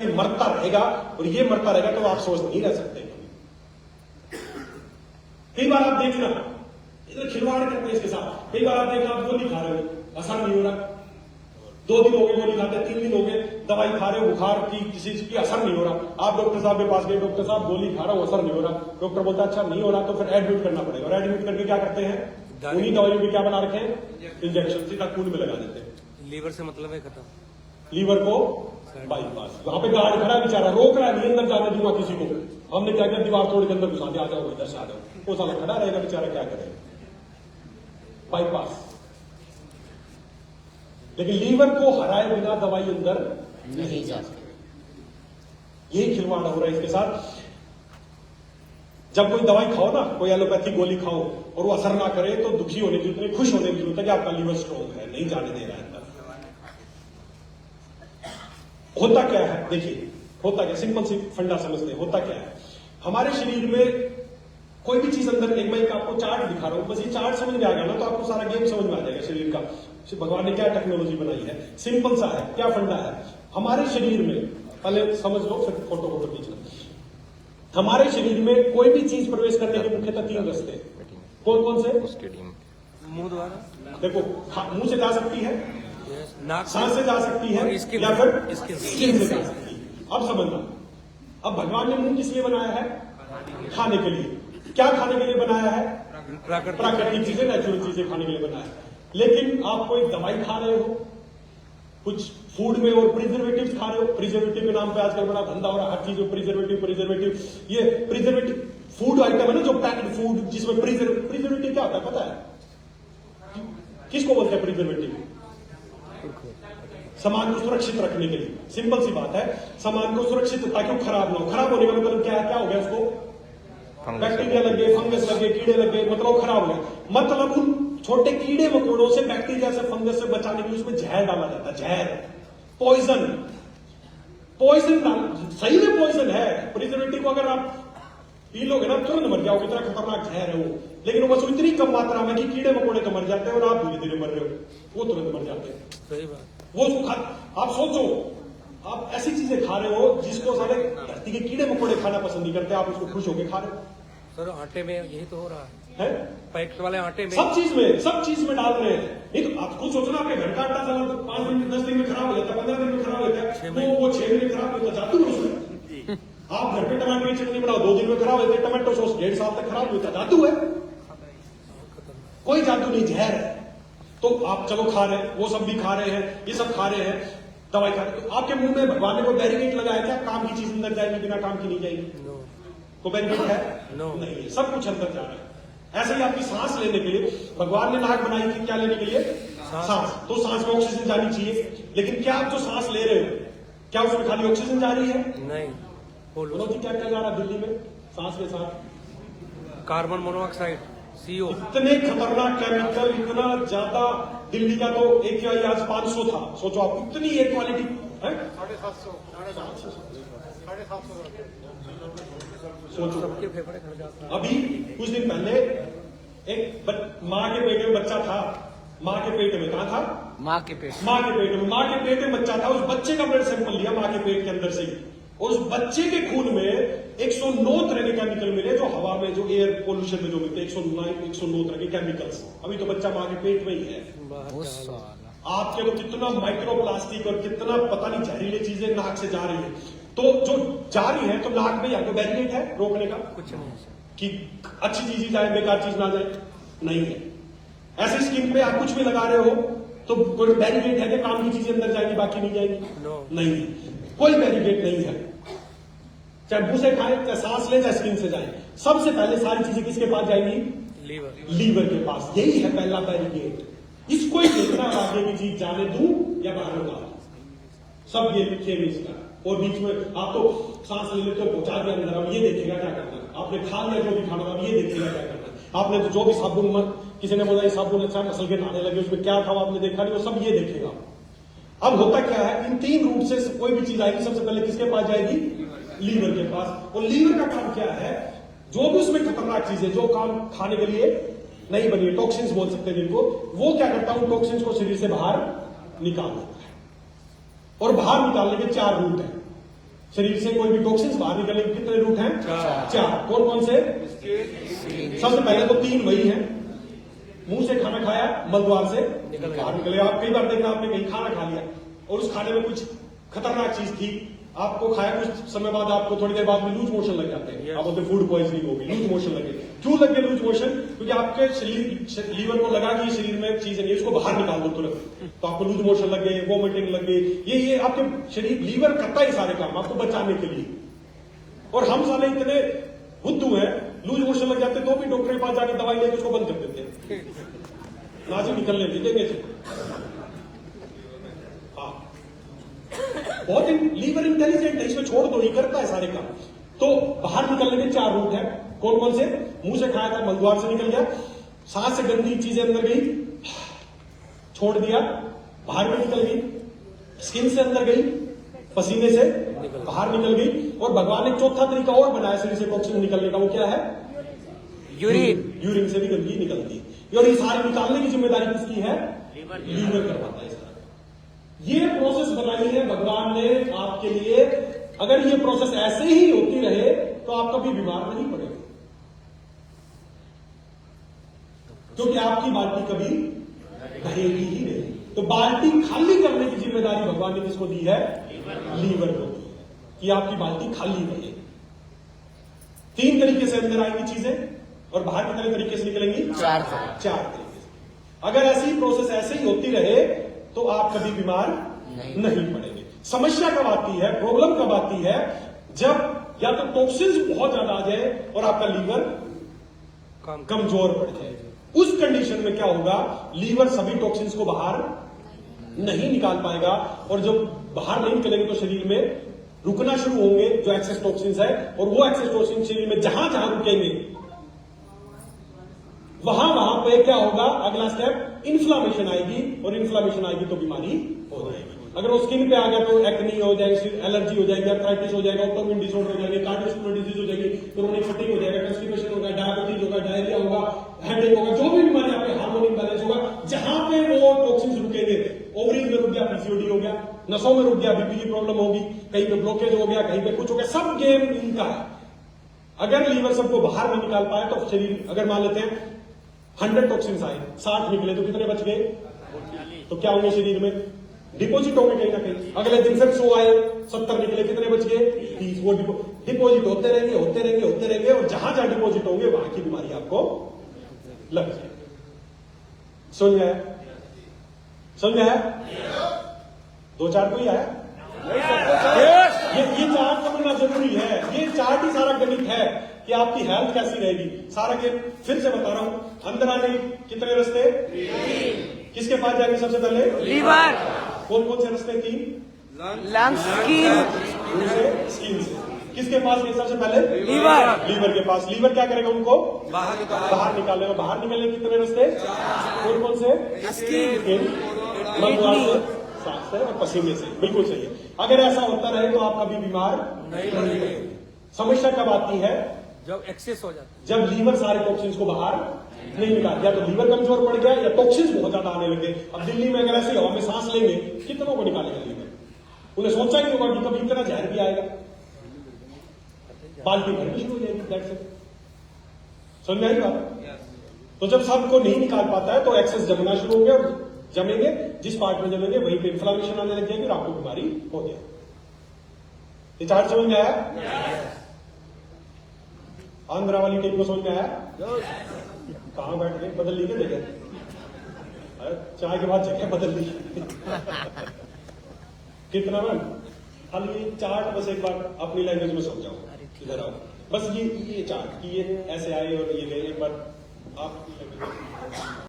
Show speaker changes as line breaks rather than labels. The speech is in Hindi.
मरता रहेगा और ये मरता रहेगा तो आप सोच नहीं रह सकते। कई बार आप देखना इधर खिलवाड़ करते हैं इसके साथ। कई बार आप देखना आप गोली खा रहे हो, असर नहीं हो रहा, 2 दिन हो गए गोली खाते, 3 दिन हो गए दवाई खा रहे हो, बुखार की किसी चीज की असर नहीं हो रहा। आप डॉक्टर साहब के पास गए, डॉक्टर साहब गोली खा रहा हूं असर नहीं हो रहा। डॉक्टर बोलता अच्छा नहीं हो रहा तो फिर एडमिट करना पड़ेगा। और एडमिट करके क्या करते हैं, उन्हीं दवाइयों में क्या बना रखे हैं, इंजेक्शन सीधा खून में लगा देते हैं।
लीवर से मतलब है खत्म,
लीवर को बाईपास। वहां पे गार्ड खड़ा बेचारा रोक रहा है, नहीं अंदर जाने दूंगा किसी को। हमने क्या किया, दीवार तोड़ के अंदर घुसा दिया, आ जाओ इधर से आ जाओ। वो साला खड़ा रहेगा बेचारा, क्या करेगा, बाईपास। लेकिन लीवर को हराए बिना दवाई अंदर नहीं जा सकती। यही खिलवाड़ हो रहा है इसके साथ। जब कोई दवाई खाओ ना, कोई एलोपैथी गोली खाओ और वो असर ना करे तो दुखी होने की, उतनी खुश होने की जरूरत है कि आपका लीवर स्ट्रॉन्ग है, नहीं जाने दे रहा है अंदर। होता क्या है देखिए, होता क्या, सिंपल सी फंडा समझते हैं। होता क्या है, हमारे शरीर में कोई भी चीज अंदर, एक मैं एक आपको चार्ट दिखा रहा हूं, बस ये चार्ट समझ में आ गया ना तो आपको सारा गेम समझ में आ जाएगा शरीर का। भगवान ने क्या टेक्नोलॉजी बनाई है, सिंपल सा है। क्या फंडा है हमारे शरीर में, पहले समझ लो फिर फोटो खींचना। हमारे शरीर में कोई भी चीज प्रवेश करने के मुख्यतः 3 रास्ते। कौन कौन से?
मुंह द्वारा,
देखो मुंह से जा सकती है,
नाक,
सांस से जा सकती है, या फिर स्किन से जा सकती है। अब समझना, अब भगवान ने मुंह किस लिए बनाया है, खाने के लिए। क्या खाने के लिए बनाया है, प्राकृतिक चीजें, नेचुरल चीजें खाने के लिए बनाया है। लेकिन आप कोई दवाई खा रहे हो, कुछ फूड में और प्रिजर्वेटिव खा रहे हो। प्रिजर्वेटिव के नाम पे आजकल बड़ा धंधा हो रहा है, हर चीज में प्रिजर्वेटिव। ये प्रिजर्वेटिव फूड आइटम है ना, जो पैक्ड फूड जिसमें प्रिजर्वेटिव क्या होता है पता है, किसको बोलते हैं प्रिजर्वेटिव? सामान को सुरक्षित रखने के लिए। सिंपल सी बात है, सामान को सुरक्षित ताकि वो खराब ना हो। खराब होने का मतलब क्या हो गया, उसको बैक्टीरिया लग गए, फंगस लग गए, कीड़े लग गए, मतलब खराब हो गया। मतलब उन छोटे कीड़े मकोड़ों से, बैक्टीरिया से, फंगस से बचाने के लिए उसमें जहर डाला जाता है। जहर, पॉइजन सही में पॉइजन है। प्रिजर्वेटिव को अगर आप पी लोगे ना तुरंत मर जाओगे, इतना खतरनाक जहर है वो। लेकिन वो बस इतनी कम मात्रा में कि कीड़े मकोड़े तो मर जाते हैं और आप धीरे धीरे मर रहे हो, वो तुरंत मर जाते हैं।
सही बात।
वो उसको आप सोचो, आप ऐसी चीजें खा रहे हो जिसको सारे धरती के कीड़े मकोड़े खाना पसंद नहीं करते, आप उसको खुश होकर खा रहे हो।
सर आटे में यही तो हो रहा
है?
पैकेट वाले आटे में,
सब चीज में डाल रहे हैं। नहीं तो आप खुद सोचना, आपके घर का आटा चला तो 5 दिन 10 दिन में खराब हो जाता है, 15 दिन में खराब हो जाता है, वो 6 दिन में खराब हो जाता, जादू है उसमें। आप घर पे टमाटर की चटनी बनाओ, 2 दिन में खराब हो जाती है। टमाटो सॉस 1.5 साल तक खराब होता है, जादू है। कोई जादू नहीं, जहर है। तो आप चलो खा रहे हैं, वो सब भी खा रहे हैं, ये सब खा रहे हैं, दवाई खा रहे हैं। तो आपके मुंह में भगवान ने कोई बैरिकेड लगाया क्या, काम की चीज अंदर जाएगी, बिना काम की नहीं जाएगी? तो बैरिकेड है? नहीं है, सब कुछ अंदर जा रहा है। ऐसे ही आपकी सांस लेने के लिए भगवान ने नाक बनाई थी, क्या लेने के लिए, सांस। तो सांस में ऑक्सीजन जानी चाहिए। लेकिन क्या आप जो सांस ले रहे हो, क्या उसमें खाली ऑक्सीजन जा रही है?
नहीं।
बोलो जी, क्या क्या जा रहा है दिल्ली में सांस के साथ?
Carbon monoxide, CO।
इतने खतरनाक केमिकल, इतना ज्यादा। दिल्ली का तो AQI आज 500 था। सोचो आप, इतनी एयर क्वालिटी है, 750। सोचो, अभी कुछ दिन पहले एक माँ के पेट में बच्चा था। माँ के पेट में, कहा था?
माँ के पेट
में बच्चा था। उस बच्चे का ब्लड सैंपल लिया माँ के पेट के अंदर से ही, और उस बच्चे के खून में 109 तरह के केमिकल मिले, जो हवा में, जो एयर पोल्यूशन में जो मिलते हैं, 109 तरह के केमिकल्स। अभी तो बच्चा माँ के पेट में ही है। आपके तो कितना माइक्रो प्लास्टिक और कितना पता नहीं जहरीली चीजें नाक से जा रही है। तो जो जा रही है, तो नाक में या तो बैरिकेड है रोकने का,
कुछ नहीं
कि अच्छी चीज ही जाए, बेकार चीज ना जाए, नहीं है। ऐसे स्किन पे आप कुछ भी लगा रहे हो तो कोई बैरिकेड है कि काम की चीजें अंदर जाएगी बाकी नहीं जाएगी? नहीं है, कोई बैरिकेड नहीं है। चाहे मुंह से खाए, चाहे सांस ले, चाहे स्किन से जाए, सबसे पहले सारी चीजें किसके पास जाएंगी? लीवर के पास। यही है पहला बैरिकेड। इसको ही देखना, आगे की चीज जाने दूं या बाहर निकाल, सब ये खेल इसका। और बीच में आप तो सांस ले लेते हो, पहुंचा दिया अंदर, अब ये देखेगा क्या करना है। आपने खा लिया जो भी खाना था, अब ये देखेगा क्या करना है। आपने तो जो भी साबुन, किसी ने बोला ये साबुन अच्छा मसल के नहाने लगे, उसमें क्या था आपने देखा नहीं, वो सब ये देखेगा। अब होता क्या है, इन 3 रूट से कोई भी चीज आएगी, सबसे पहले किसके पास जाएगी? लीवर के पास। और लीवर का काम क्या है, जो भी उसमें खतरनाक चीजें, जो काम खाने के लिए नहीं बनी है, टॉक्सिन्स बोल सकते हैं जिनको, वो क्या करता है, उन टॉक्सिन्स को शरीर से बाहर निकाल देता है। और बाहर निकालने के 4 रूट हैं। शरीर से कोई भी टॉक्सिन्स बाहर निकले, कितने रूट हैं? चार। कौन कौन से? सबसे पहले तो 3 वही हैं, मुंह से खाना खाया, मलद्वार से बाहर निकले। आप कई बार देखा आपने कहीं खाना खा लिया और उस खाने में कुछ खतरनाक चीज थी, आपको खाया, कुछ समय बाद आपको थोड़ी देर बाद में लूज मोशन लग जाते हैं। आप बोलते फूड पॉइजनिंग होगी, लूज मोशन लगे। क्यों लगे लूज मोशन? क्योंकि आपके शरीर लीवर को लगा कि शरीर में चीज नहीं, उसको बाहर निकाल दो तुरंत, तो आपको लूज मोशन लगे, वोमिटिंग लगे। ये आपके शरीर लीवर करता है सारे काम आपको बचाने के लिए। और हम साले इतने बुद्धू हैं, लूज मोशन लग जाते तो भी डॉक्टर के पास जाके दवाई लेके उसको बंद कर देते हैं, नाजी निकलने देंगे। हाँ, बहुत लीवर इंटेलिजेंट है, इसमें छोड़ दो, ये करता है सारे काम। तो बाहर निकलने के 4 रूट है। कौन कौन से? मुंह से खाया था, मलद्वार से निकल गया, सांस से गंदी चीजें अंदर गई, छोड़ दिया, बाहर में निकल गई, स्किन से अंदर गई, पसीने से बाहर निकल गई। और भगवान ने 4था तरीका और बनाया शरीर से टॉक्सिन निकलने का, वो क्या है?
यूरिन।
यूरिन से भी गंदगी निकलती है। और ये सारे निकालने की जिम्मेदारी किसकी है? लीवर करवाता है। ये प्रोसेस बनाई है भगवान ने आपके लिए। अगर ये प्रोसेस ऐसे ही होती रहे तो आप कभी बीमार नहीं पड़ेंगे, क्योंकि आपकी बाल्टी कभी भरेगी ही नहीं। तो बाल्टी खाली करने की जिम्मेदारी भगवान ने किसको दी है? लीवर को दी है, कि आपकी बाल्टी खाली रहे। 3 तरीके से अंदर आएंगी चीजें और बाहर कितने तरीके से निकलेंगी? 4 तरीके से। अगर ऐसी प्रोसेस ऐसे ही होती रहे तो आप कभी बीमार नहीं पड़ेंगे। समस्या कब आती है, प्रॉब्लम कब आती है? जब या तो टॉक्सिन्स बहुत ज्यादा आ जाए और आपका लीवर कमजोर पड़ जाए। उस कंडीशन में क्या होगा? लीवर सभी टॉक्सिन्स को बाहर नहीं निकाल पाएगा, और जब बाहर नहीं निकलेंगे तो शरीर में रुकना शुरू होंगे जो एक्सेस टॉक्सिन्स है, और वो एक्सेस टॉक्सिन शरीर में जहां जहां रुकेंगे वहां पे क्या होगा? अगला स्टेप इन्फ्लामेशन आएगी, और इन्फ्लामेशन आएगी तो बीमारी हो जाएगी। अगर वो स्किन पे आ गया तो एक्नी हो जाएगी, एलर्जी हो जाएगी, आर्थराइटिस हो जाएगा, ऑटोइम्यून डिसऑर्डर हो जाएगी, कार्डियोवैस्कुलर डिजीज हो जाएगी, क्रोनिक फटीग हो जाएगा, कॉन्स्टिपेशन होगा, डायबिटीज होगा, डायरिया होगा, हेडेक होगा, जो भी बीमारी आपके हार्मोन इम्बैलेंस होगा, जहां पे वो टॉक्सिन्स रुकेंगे, ओवरीज में रुक गया, पीसीओडी हो गया, नसों में रुक गया, बीपी की प्रॉब्लम होगी, कहीं पे ब्लॉकेज हो गया, कहीं पे कुछ हो गया, सब गेम इनका है। अगर लीवर सबको बाहर नहीं निकाल पाए तो शरीर, अगर मान लेते हैं 100 टॉक्सिन्स आए, 60 निकले तो कितने बच गए? तो क्या होंगे शरीर में? डिपोजिट होंगे कहीं ना कहीं। अगले दिन फिर 100 आए, 70 निकले, कितने बच गए? 30। वो डिपोजिट होते रहेंगे, और जहां जहां डिपोजिट होंगे वहां की बीमारी आपको लग जाएगी। समझ में आया? 2-4 कोई आया? ये चार्ट समझना जरूरी है। ये चार्ट ही सारा गणित है कि आपकी हेल्थ कैसी रहेगी। सारा गेम फिर से बता रहा हूं। अंदर आने कितने रास्ते? किसके पास जाएंगे सबसे पहले?
लीवर।
कौन कौन से रास्ते? 3।
लंग्स,
स्किन से। किसके पास गए सबसे पहले? लीवर के पास। लीवर क्या करेगा? उनको बाहर निकालेगा। बाहर निकलने कितने रास्ते? कौन कौन से? स्किन, सांस से और पसीने से। बिल्कुल सही है। अगर ऐसा होता रहे तो आप कभी बीमार नहीं पड़ेंगे। समस्या कब आती है?
जब एक्सेस हो जाता है,
जब लीवर सारे टॉक्सिन्स को बाहर नहीं निकाल दिया, तो लीवर कमजोर पड़ गया या टॉक्सिन्स बहुत ज्यादा आने लगे। अब दिल्ली में अगर ऐसी हवा में सांस लेंगे, कितनों को निकालेगा लीवर? उन्हें सोचा ही नहीं होगा कि कभी इतना जहर भी आएगा। बाल्टी भर भी हो जाएगी। समझ में आई बात? तो जब सबको नहीं निकाल पाता है तो एक्सेस जमना शुरू हो गया, और जमेंगे, जिस पार्ट में जमेंगे वहीं पे इन्फ्लामेशन आने लग जाएगी और आपको बीमारी हो जाएगी। ये चार्ट समझ में आया? आंध्रा वाली टीम को समझ में आया? कहां बैठ गए? बदल ली क्या जगह? चाय के बाद जगह बदल ली। कितना मैम? खाली ये चार्ट बस एक बार अपनी लैंग्वेज में समझाओ। इधर आओ। बस ये चार्ट कि ये ऐसे आए और ये गए, एक बार आप